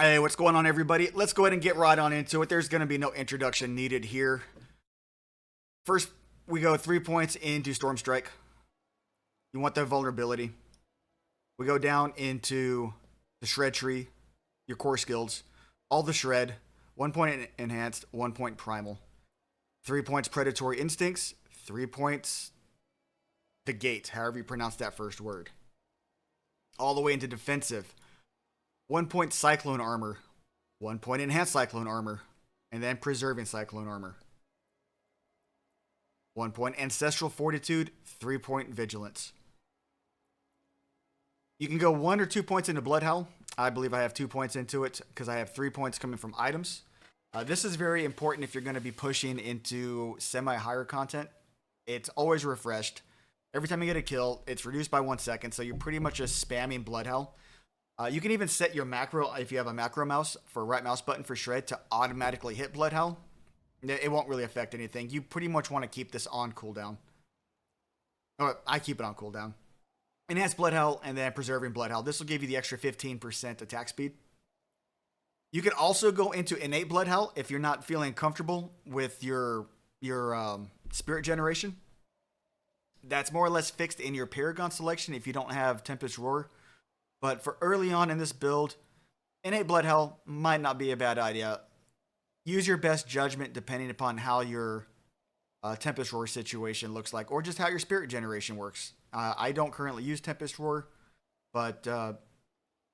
Hey, what's going on, everybody? Let's go ahead and get right on into it. There's going to be no introduction needed here. First, we go 3 points into Storm Strike. You want the vulnerability. We go down into the Shred Tree, your core skills, all the Shred, 1 point enhanced, 1 point primal, 3 points predatory instincts, 3 points the gate, however you pronounce that first word. All the way into defensive, 1 point cyclone armor, 1 point enhanced cyclone armor, and then preserving cyclone armor. 1 point ancestral fortitude, 3 point vigilance. You can go 1 or 2 points into Bloodhowl. I believe I have 2 points into it because I have 3 points coming from items. This is very important if you're going to be pushing into semi-higher content. It's always refreshed. Every time you get a kill, it's reduced by 1 second, so you're pretty much just spamming Bloodhowl. You can even set your macro, if you have a macro mouse, for right mouse button for Shred to automatically hit Bloodhowl. It won't really affect anything. You pretty much want to keep this on cooldown. Or I keep it on cooldown. Enhance Bloodhowl and then Preserving Bloodhowl. This will give you the extra 15% attack speed. You can also go into Innate Bloodhowl if you're not feeling comfortable with your Spirit Generation. That's more or less fixed in your Paragon selection if you don't have Tempest Roar. But for early on in this build, Innate Bloodhowl might not be a bad idea. Use your best judgment depending upon how your Tempest Roar situation looks like, or just how your Spirit Generation works. I don't currently use Tempest Roar, but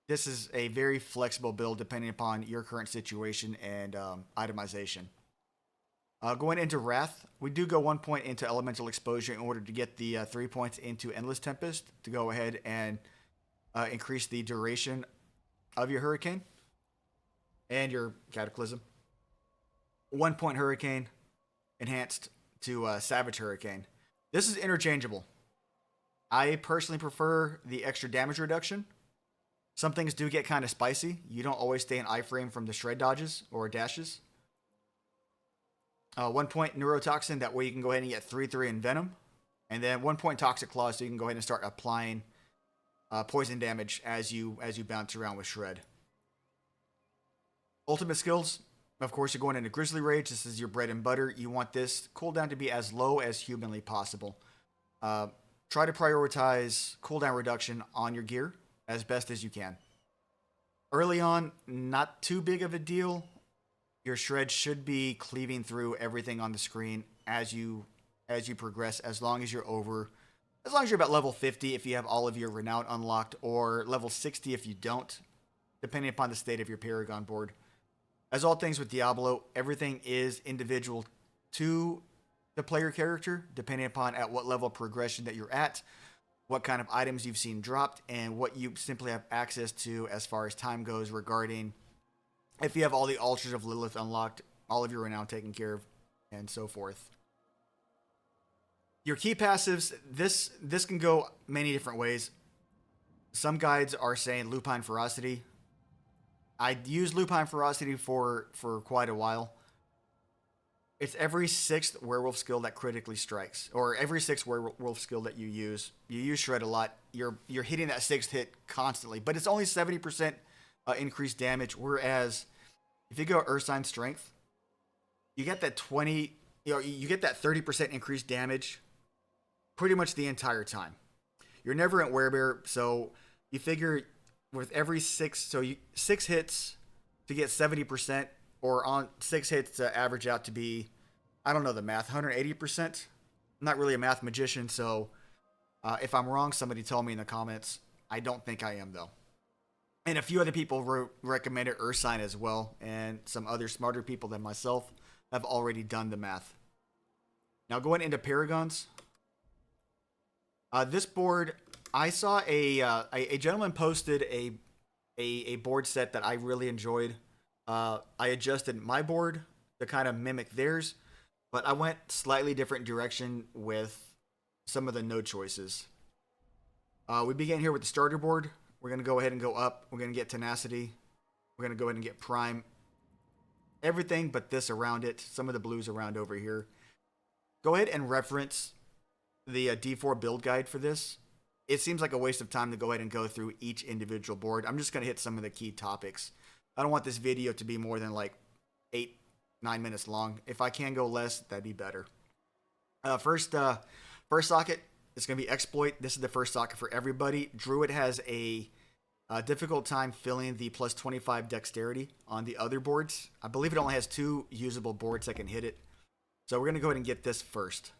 this is a very flexible build depending upon your current situation and itemization. Going into Wrath, we do go 1 point into Elemental Exposure in order to get the 3 points into Endless Tempest to go ahead and increase the duration of your Hurricane and your Cataclysm. 1 point Hurricane enhanced to Savage Hurricane. This is interchangeable. I personally prefer the extra damage reduction. Some things do get kind of spicy. You don't always stay in iframe from the shred dodges or dashes. 1 point Neurotoxin, that way you can go ahead and get 3/3 in Venom. And then 1 point Toxic Claw, so you can go ahead and start applying poison damage as you bounce around with Shred. Ultimate skills, of course, you're going into Grizzly Rage. This is your bread and butter. You want this cooldown to be as low as humanly possible. Try to prioritize cooldown reduction on your gear as best as you can. Early on, not too big of a deal. Your Shred should be cleaving through everything on the screen as you progress, as long as you're about level 50 if you have all of your Renown unlocked, or level 60 if you don't, depending upon the state of your Paragon board. As all things with Diablo, everything is individual to the player character, depending upon at what level of progression that you're at, what kind of items you've seen dropped, and what you simply have access to as far as time goes regarding if you have all the Altars of Lilith unlocked, all of your Renown taken care of, and so forth. Your key passives, this can go many different ways. Some guides are saying Lupine Ferocity. I used Lupine Ferocity for quite a while. It's every 6th werewolf skill that critically strikes, or every 6th werewolf skill that you use. You use Shred a lot. You're hitting that 6th hit constantly, but it's only 70% increased damage. Whereas if you go Ursine Strength, you get that 20. You get that 30% increased damage pretty much the entire time. You're never at Werebear, so you figure with every 6 hits to get 70%, or on 6 hits to average out to be, I don't know the math, 180%. I'm not really a math magician, so if I'm wrong, somebody tell me in the comments. I don't think I am, though. And a few other people recommended Ursine as well, and some other smarter people than myself have already done the math. Now going into Paragons, this board, I saw a gentleman posted a board set that I really enjoyed. I adjusted my board to kind of mimic theirs, but I went slightly different direction with some of the node choices. We begin here with the starter board. We're going to go ahead and go up. We're going to get Tenacity. We're going to go ahead and get Prime. Everything but this around it. Some of the blues around over here. Go ahead and reference the D4 build guide for this. It seems like a waste of time to go ahead and go through each individual board. I'm just going to hit some of the key topics. I don't want this video to be more than like 8-9 minutes long. If I can go less, that'd be better. First socket is going to be exploit. This is the first socket for everybody. Druid has a difficult time filling the plus 25 dexterity on the other boards. I believe it only has 2 usable boards that can hit it. So we're going to go ahead and get this first.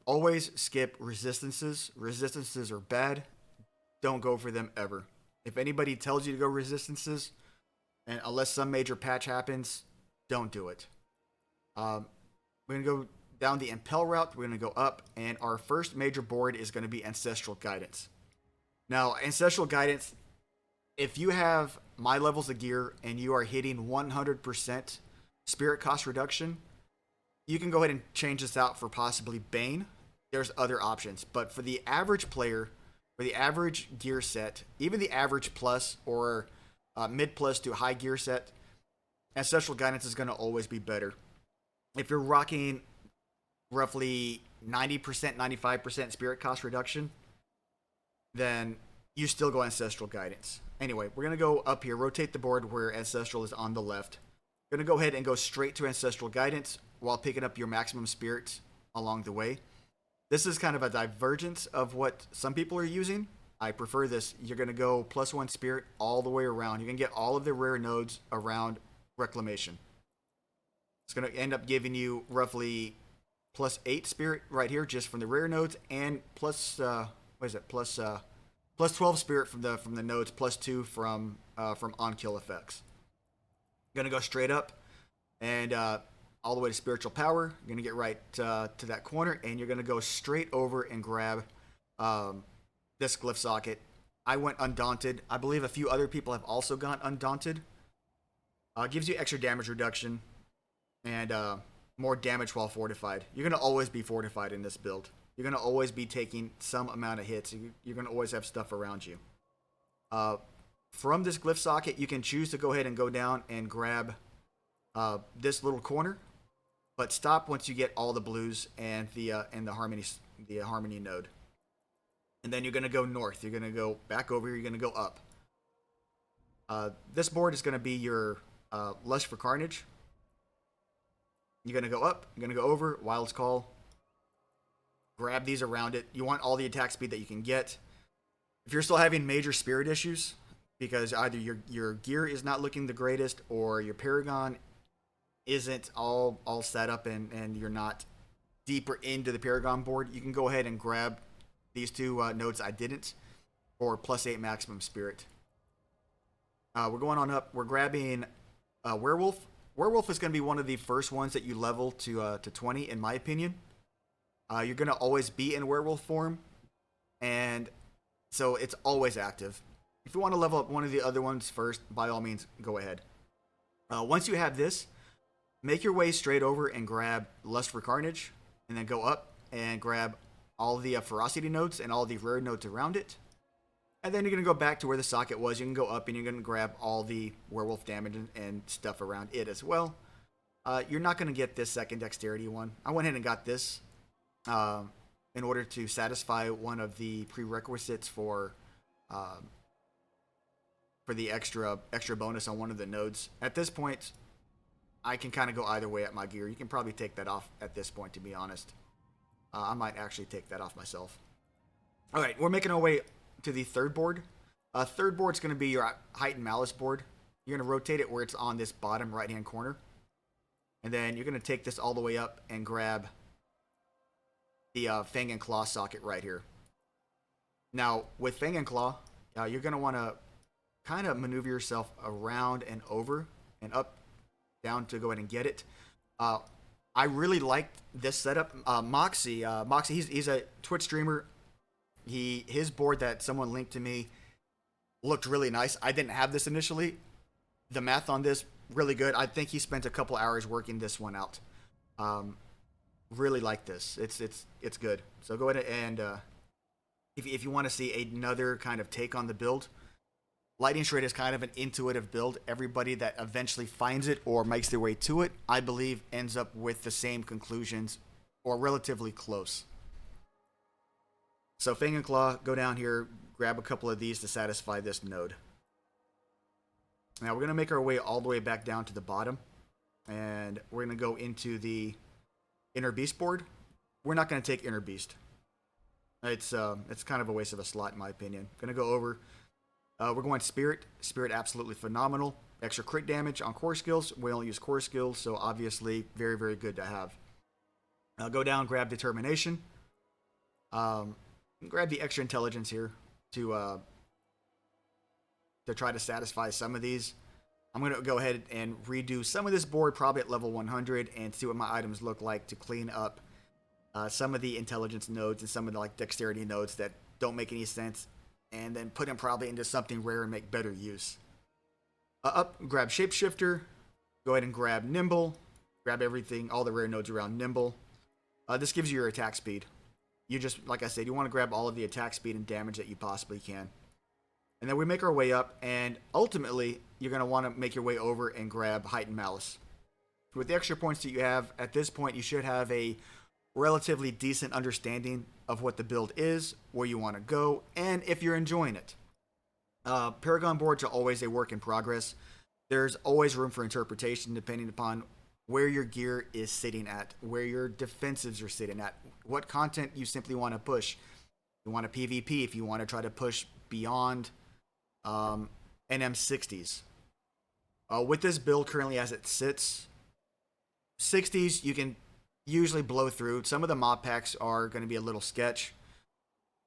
Always skip resistances. Resistances are bad. Don't go for them ever. If anybody tells you to go resistances, and unless some major patch happens, don't do it. We're going to go down the Impel route. We're going to go up, and our first major board is going to be Ancestral Guidance. Now, Ancestral Guidance, if you have my levels of gear and you are hitting 100% spirit cost reduction, you can go ahead and change this out for possibly Bane. There's other options, but for the average player, for the average gear set, even the average plus or mid plus to high gear set, Ancestral Guidance is going to always be better. If you're rocking roughly 90%, 95% spirit cost reduction, then you still go Ancestral Guidance. Anyway, we're going to go up here, rotate the board where Ancestral is on the left. We're going to go ahead and go straight to Ancestral Guidance while picking up your maximum spirits along the way. This is kind of a divergence of what some people are using. I prefer this. You're going to go +1 spirit all the way around. You can get all of the rare nodes around Reclamation. It's going to end up giving you roughly +8 spirit right here just from the rare nodes, and plus 12 spirit from the nodes, +2 from on-kill effects. Going to go straight up and all the way to Spiritual Power. You're going to get right to that corner, and you're going to go straight over and grab this Glyph Socket. I went Undaunted. I believe a few other people have also gone Undaunted. Gives you extra damage reduction and more damage while fortified. You're going to always be fortified in this build. You're going to always be taking some amount of hits. You're going to always have stuff around you. From this Glyph Socket, you can choose to go ahead and go down and grab this little corner, but stop once you get all the blues and the harmony node. And then you're going to go north. You're going to go back over here. You're going to go up. This board is going to be your Lust for Carnage. You're going to go up. You're going to go over. Wild's Call. Grab these around it. You want all the attack speed that you can get. If you're still having major spirit issues, because either your gear is not looking the greatest or your Paragon isn't all set up and you're not deeper into the Paragon board, you can go ahead and grab these 2 nodes I didn't for +8 maximum spirit. We're going on up. We're grabbing Werewolf. Werewolf is going to be one of the first ones that you level to 20, in my opinion. You're going to always be in werewolf form, and so it's always active. If you want to level up one of the other ones first, by all means, go ahead. Once you have this, make your way straight over and grab Lust for Carnage, and then go up and grab all the Ferocity nodes and all the rare nodes around it. And then you're going to go back to where the socket was. You can go up and you're going to grab all the werewolf damage and stuff around it as well. You're not going to get this second dexterity one. I went ahead and got this in order to satisfy one of the prerequisites for the extra bonus on one of the nodes. At this point, I can kind of go either way at my gear. You can probably take that off at this point, to be honest. I might actually take that off myself. All right, we're making our way to the third board. Third board's going to be your Heightened Malice board. You're going to rotate it where it's on this bottom right-hand corner. And then you're going to take this all the way up and grab the Fang and Claw socket right here. Now, with Fang and Claw, you're going to want to kind of maneuver yourself around and over and up, down to go ahead and get it. I really liked this setup. Moxie, he's a Twitch streamer. His board that someone linked to me looked really nice. I didn't have this initially. The math on this, really good. I think he spent a couple hours working this one out. Really like this. It's good. So go ahead and if you want to see another kind of take on the build, Lightning Shred is kind of an intuitive build. Everybody that eventually finds it or makes their way to it, I believe, ends up with the same conclusions or relatively close. So Fang and Claw, go down here, grab a couple of these to satisfy this node. Now we're going to make our way all the way back down to the bottom. And we're going to go into the Inner Beast board. We're not going to take Inner Beast. It's kind of a waste of a slot in my opinion. Going to go over. We're going Spirit. Spirit absolutely phenomenal. Extra crit damage on core skills. We only use core skills, so obviously very, very good to have. Go down, grab Determination. Grab the extra intelligence here to try to satisfy some of these. I'm going to go ahead and redo some of this board probably at level 100 and see what my items look like to clean up some of the intelligence nodes and some of the like dexterity nodes that don't make any sense, and then put them probably into something rare and make better use. Up, grab Shapeshifter. Go ahead and grab Nimble. Grab everything, all the rare nodes around Nimble. This gives you your attack speed. You just, like I said, you want to grab all of the attack speed and damage that you possibly can. And then we make our way up, and ultimately, you're going to want to make your way over and grab Heightened Malice. With the extra points that you have, at this point, you should have a relatively decent understanding of what the build is, where you want to go, and if you're enjoying it. Paragon boards are always a work in progress. There's always room for interpretation depending upon where your gear is sitting at, where your defensives are sitting at, what content you simply want to push. You want a PvP if you want to try to push beyond NM60s. With this build currently as it sits, 60s you can usually blow through. Some of the mob packs are going to be a little sketch.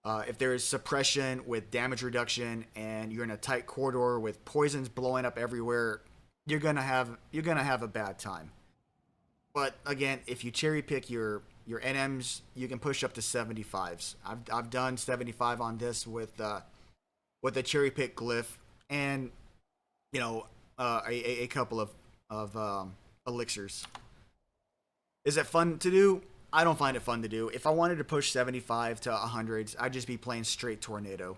If there is suppression with damage reduction and you're in a tight corridor with poisons blowing up everywhere, you're gonna have a bad time. But again, if you cherry pick your NMs, you can push up to 75s. I've done 75 on this with a cherry pick glyph and a couple of elixirs. Is it fun to do? I don't find it fun to do. If I wanted to push 75 to 100s, I'd just be playing straight Tornado.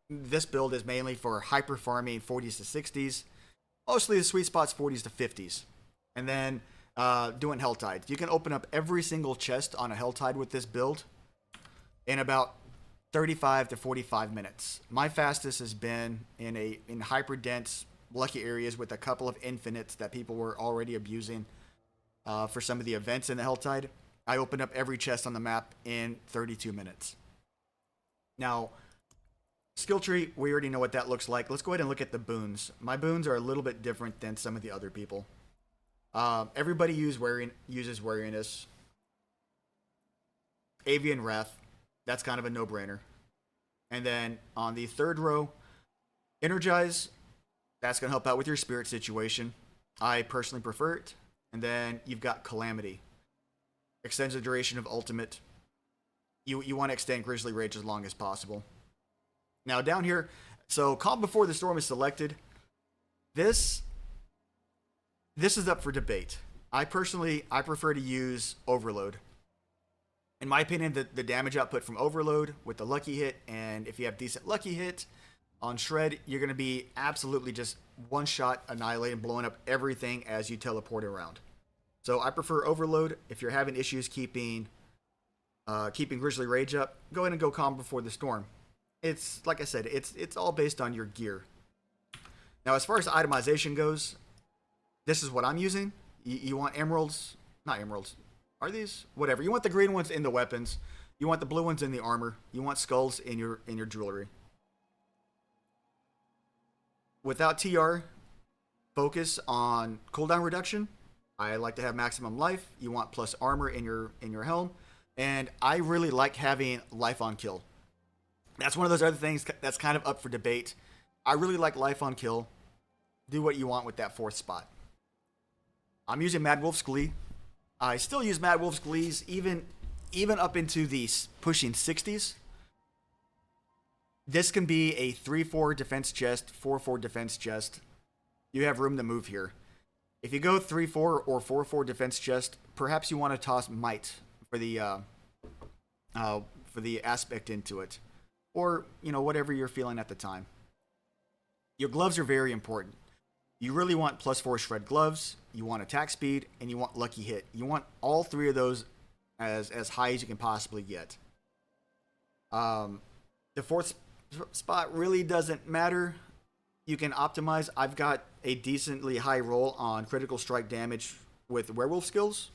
This build is mainly for hyper farming 40s to 60s. Mostly the sweet spot's 40s to 50s. And then doing Helltide. You can open up every single chest on a Helltide with this build in about 35 to 45 minutes. My fastest has been in hyper dense lucky areas with a couple of infinites that people were already abusing. For some of the events in the Helltide, I opened up every chest on the map in 32 minutes. Now, skill tree, we already know what that looks like. Let's go ahead and look at the boons. My boons are a little bit different than some of the other people. Everybody uses Wariness. Avian Wrath, that's kind of a no-brainer. And then on the third row, Energize, that's going to help out with your spirit situation. I personally prefer it. And then you've got Calamity. Extends the duration of ultimate. You want to extend Grizzly Rage as long as possible. Now down here, so Calm Before the Storm is selected. This is up for debate. I prefer to use Overload. In my opinion, the damage output from Overload with the lucky hit, and if you have decent lucky hit on Shred, you're going to be absolutely just one shot annihilating, blowing up everything as you teleport around. So I prefer Overload. If you're having issues keeping Grizzly Rage up, go ahead and go Calm Before the Storm. It's like I said, it's all based on your gear. Now, as far as itemization goes, this is what I'm using. You want emeralds, not emeralds. Are these? Whatever. You want the green ones in the weapons. You want the blue ones in the armor. You want skulls in your jewelry. Without TR, focus on cooldown reduction. I like to have maximum life. You want plus armor in your helm. And I really like having life on kill. That's one of those other things that's kind of up for debate. I really like life on kill. Do what you want with that fourth spot. I'm using Mad Wolf's Glee. I still use Mad Wolf's Glees even up into the pushing 60s. This can be a 3-4 defense chest, 4-4 defense chest. You have room to move here. If you go 3-4 or 4-4 defense chest, perhaps you want to toss Might for the aspect into it. Or, whatever you're feeling at the time. Your gloves are very important. You really want +4 shred gloves, you want attack speed, and you want lucky hit. You want all three of those as high as you can possibly get. The fourth spot really doesn't matter. you can optimize. I've got a decently high roll on critical strike damage with werewolf skills.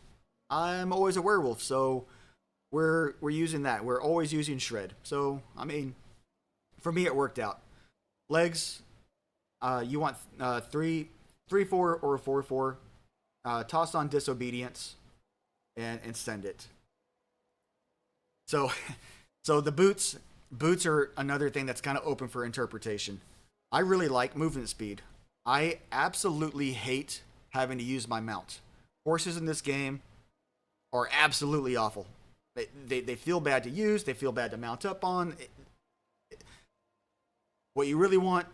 I'm always a werewolf, so we're using that. We're always using shred. So I mean, for me, it worked out. Legs, you want 3/4 or 4/4. Toss on disobedience and send it. So, so the boots are another thing that's kind of open for interpretation. I really like movement speed. I absolutely hate having to use my mount. Horses in this game are absolutely awful. They feel bad to use. They feel bad to mount up on. What you really want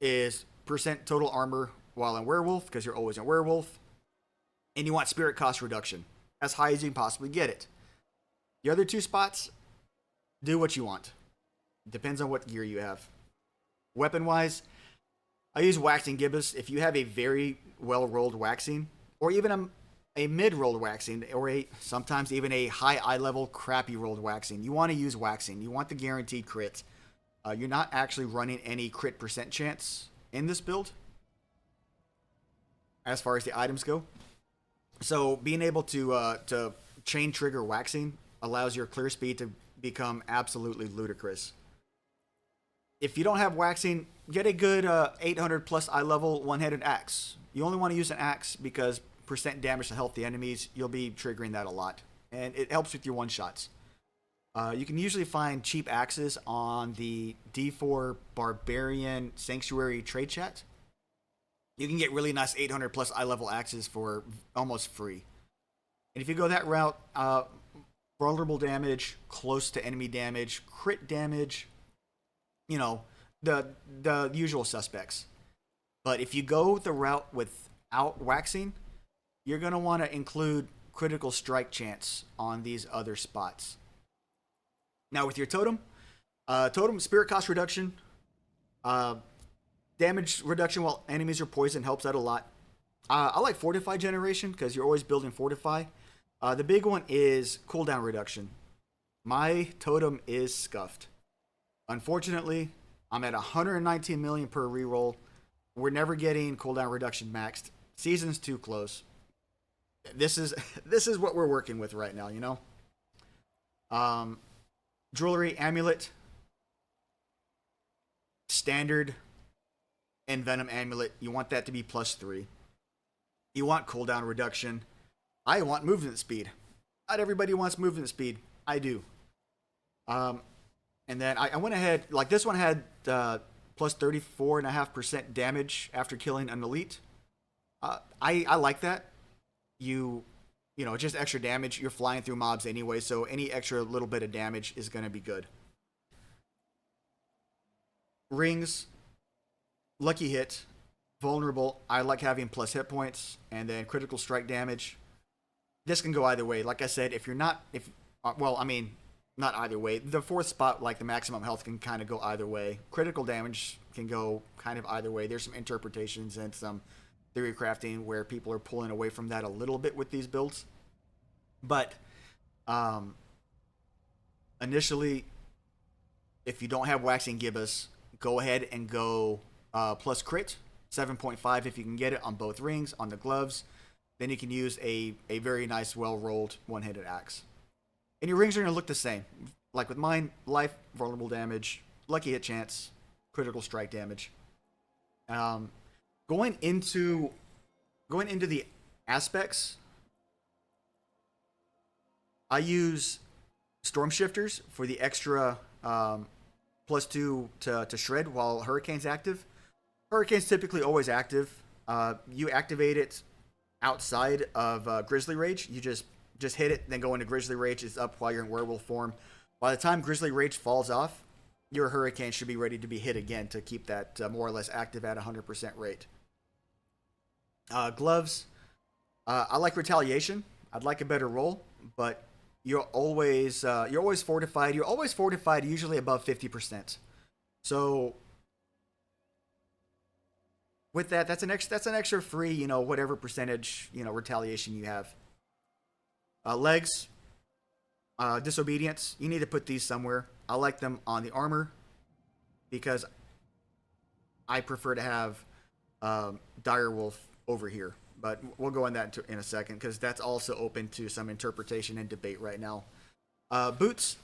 is percent total armor while in werewolf, because you're always in werewolf. And you want spirit cost reduction, as high as you can possibly get it. The other two spots, do what you want. Depends on what gear you have. Weapon-wise, I use waxing gibbous. If you have a very well-rolled waxing, or even a mid-rolled waxing, or sometimes even a high eye-level crappy rolled waxing, you want to use waxing. You want the guaranteed crit. You're not actually running any crit percent chance in this build, as far as the items go. So being able to chain trigger waxing allows your clear speed to become absolutely ludicrous. If you don't have waxing, get a good 800 plus eye level one-handed axe. You only want to use an axe because percent damage to healthy enemies, you'll be triggering that a lot. And it helps with your one-shots. You can usually find cheap axes on the D4 Barbarian Sanctuary trade chat. You can get really nice 800 plus eye level axes for almost free. And if you go that route, vulnerable damage, close to enemy damage, crit damage, you know, the usual suspects. But if you go the route without waxing, you're going to want to include critical strike chance on these other spots. Now with your totem, spirit cost reduction, damage reduction while enemies are poisoned helps out a lot. I like fortify generation because you're always building fortify. The big one is cooldown reduction. My totem is scuffed. Unfortunately, I'm at 119 million per reroll. We're never getting cooldown reduction maxed. Season's too close. This is what we're working with right now, you know? Jewelry, amulet, standard, and venom amulet. You want that to be +3. You want cooldown reduction. I want movement speed. Not everybody wants movement speed. I do. And then I went ahead, like this one had plus 34.5% damage after killing an elite. I like that. You know, just extra damage. You're flying through mobs anyway, so any extra little bit of damage is going to be good. Rings, lucky hit, vulnerable. I like having plus hit points, and then critical strike damage. This can go either way. Like I said, if you're not, not either way. The fourth spot, like the maximum health, can kind of go either way. Critical damage can go kind of either way. There's some interpretations and some theory crafting where people are pulling away from that a little bit with these builds. But initially, if you don't have waxing gibbous, go ahead and go plus crit, 7.5 if you can get it on both rings, on the gloves. Then you can use a very nice, well-rolled one-handed axe. And your rings are going to look the same. Like with mine, life, vulnerable damage, lucky hit chance, critical strike damage. Going into the aspects, I use storm shifters for the extra +2 to shred while Hurricane's active. Hurricane's typically always active. You activate it outside of Grizzly Rage. You just hit it, then go into Grizzly Rage. It's up while you're in werewolf form. By the time Grizzly Rage falls off, your Hurricane should be ready to be hit again to keep that more or less active at 100% rate. Gloves, I like retaliation. I'd like a better roll, but you're always fortified. You're always fortified, usually above 50%. So with that, that's an extra free, you know, whatever percentage, you know, retaliation you have. Legs, disobedience. You need to put these somewhere. I like them on the armor because I prefer to have Direwolf over here. But we'll go on that in a second because that's also open to some interpretation and debate right now. Boots,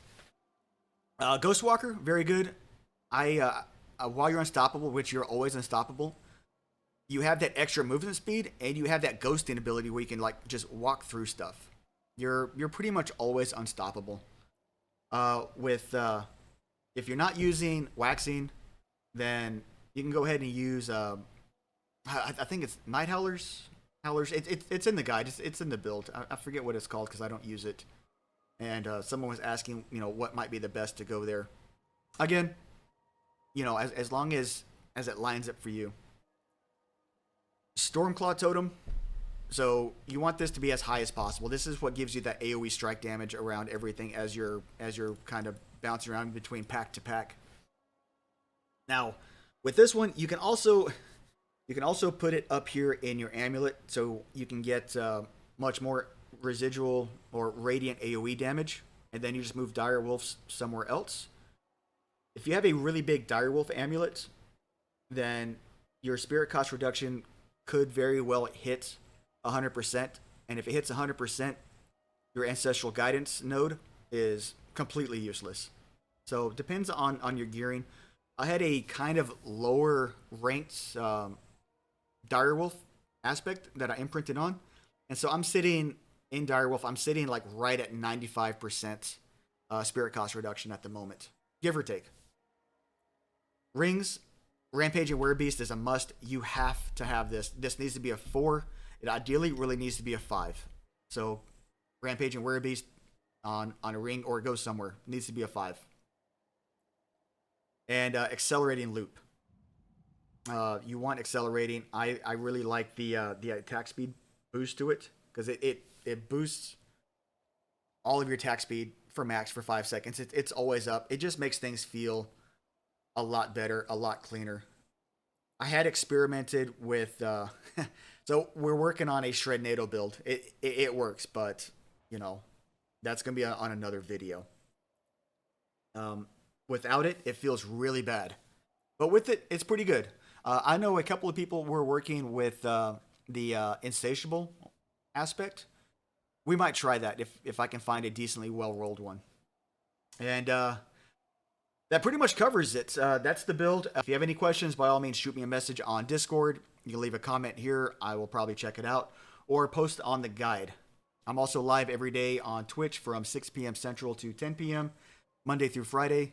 Ghostwalker, very good. While you're unstoppable, which you're always unstoppable, you have that extra movement speed and you have that ghosting ability where you can like just walk through stuff. You're pretty much always unstoppable. With if you're not using waxing, then you can go ahead and use. I think it's Night Howlers. Howlers. It's in the guide. It's in the build. I forget what it's called because I don't use it. And someone was asking, what might be the best to go there. Again, as long as it lines up for you. Stormclaw Totem. So you want this to be as high as possible. This is what gives you that AoE strike damage around everything as you're kind of bouncing around between pack to pack. Now, with this one, you can also put it up here in your amulet, so you can get much more residual or radiant AoE damage, and then you just move Direwolves somewhere else. If you have a really big Direwolf amulet, then your spirit cost reduction could very well hit 100%, and if it hits 100%, your ancestral guidance node is completely useless. So it depends on your gearing. I had a kind of lower ranked Direwolf aspect that I imprinted on, and so I'm sitting in Direwolf. I'm sitting like right at 95% spirit cost reduction at the moment, give or take. Rings, Rampage and Werebeast is a must. You have to have this. This needs to be a 4. It ideally really needs to be a 5. So Rampage and Werebeast on a ring or go somewhere. It needs to be a 5. And Accelerating Loop. You want accelerating. I really like the attack speed boost to it because it boosts all of your attack speed for max for 5 seconds. It's always up. It just makes things feel a lot better, a lot cleaner. I had experimented with so we're working on a Shred NATO build. It works, but that's gonna be on another video. Without it, it feels really bad, but with it, it's pretty good. I know a couple of people were working with the insatiable aspect. We might try that if I can find a decently well rolled one. And that pretty much covers it. That's the build. If you have any questions, by all means, shoot me a message on Discord. You can leave a comment here. I will probably check it out. Or post on the guide. I'm also live every day on Twitch from 6 p.m. Central to 10 p.m. Monday through Friday.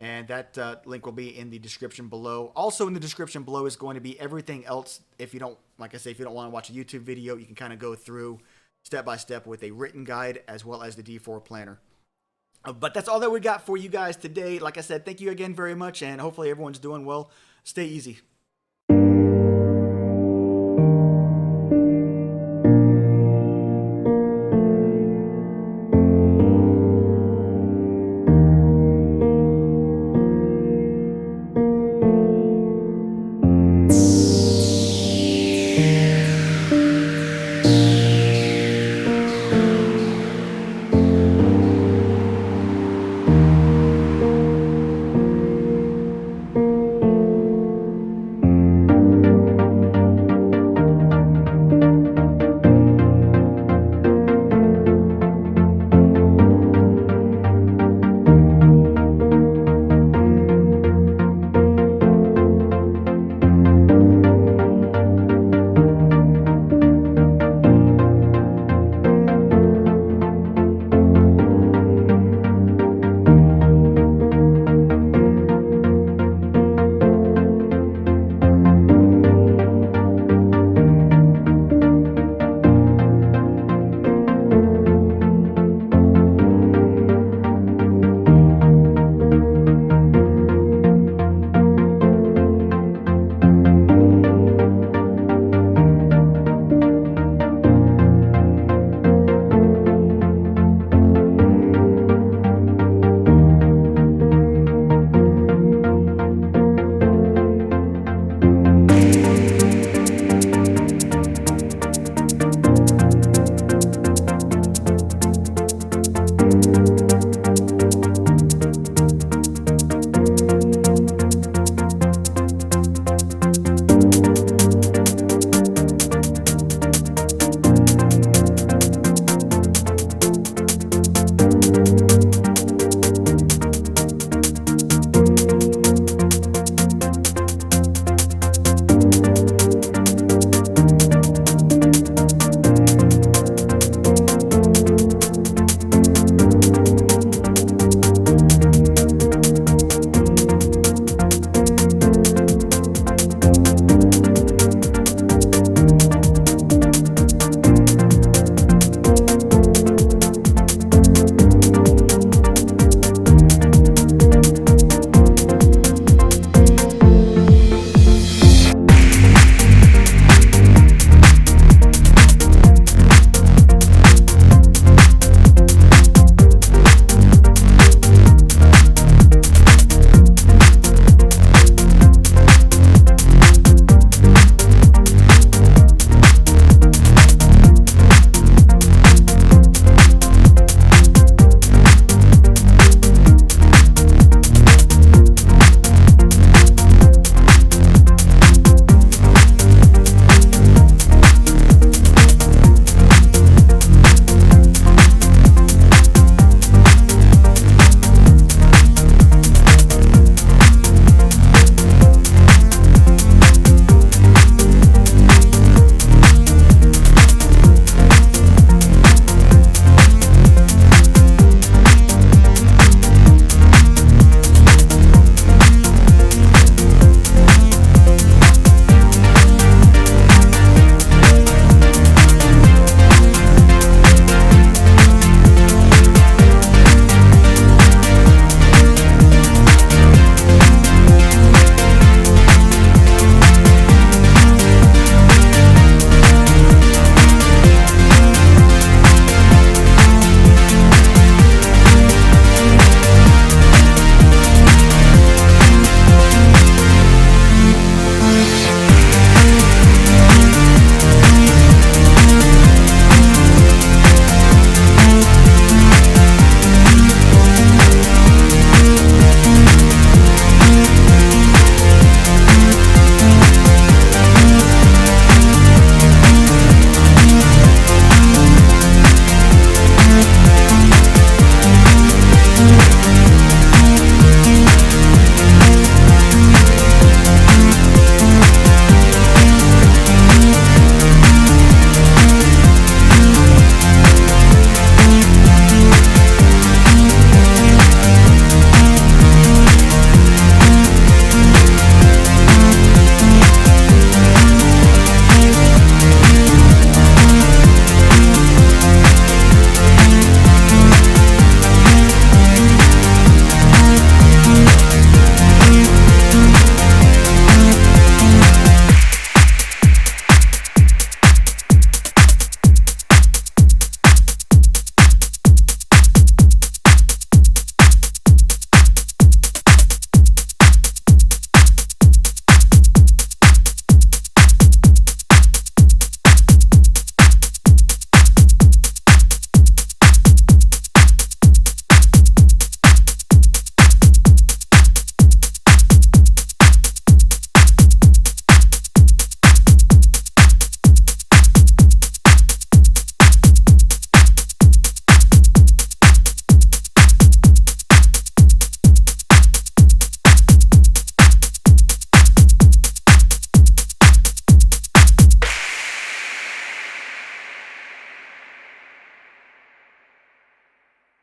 And that link will be in the description below. Also in the description below is going to be everything else. If you don't, like I say, if you don't want to watch a YouTube video, you can kind of go through step by step with a written guide as well as the D4 planner. But that's all that we got for you guys today. Like I said, thank you again very much, and hopefully everyone's doing well. Stay easy.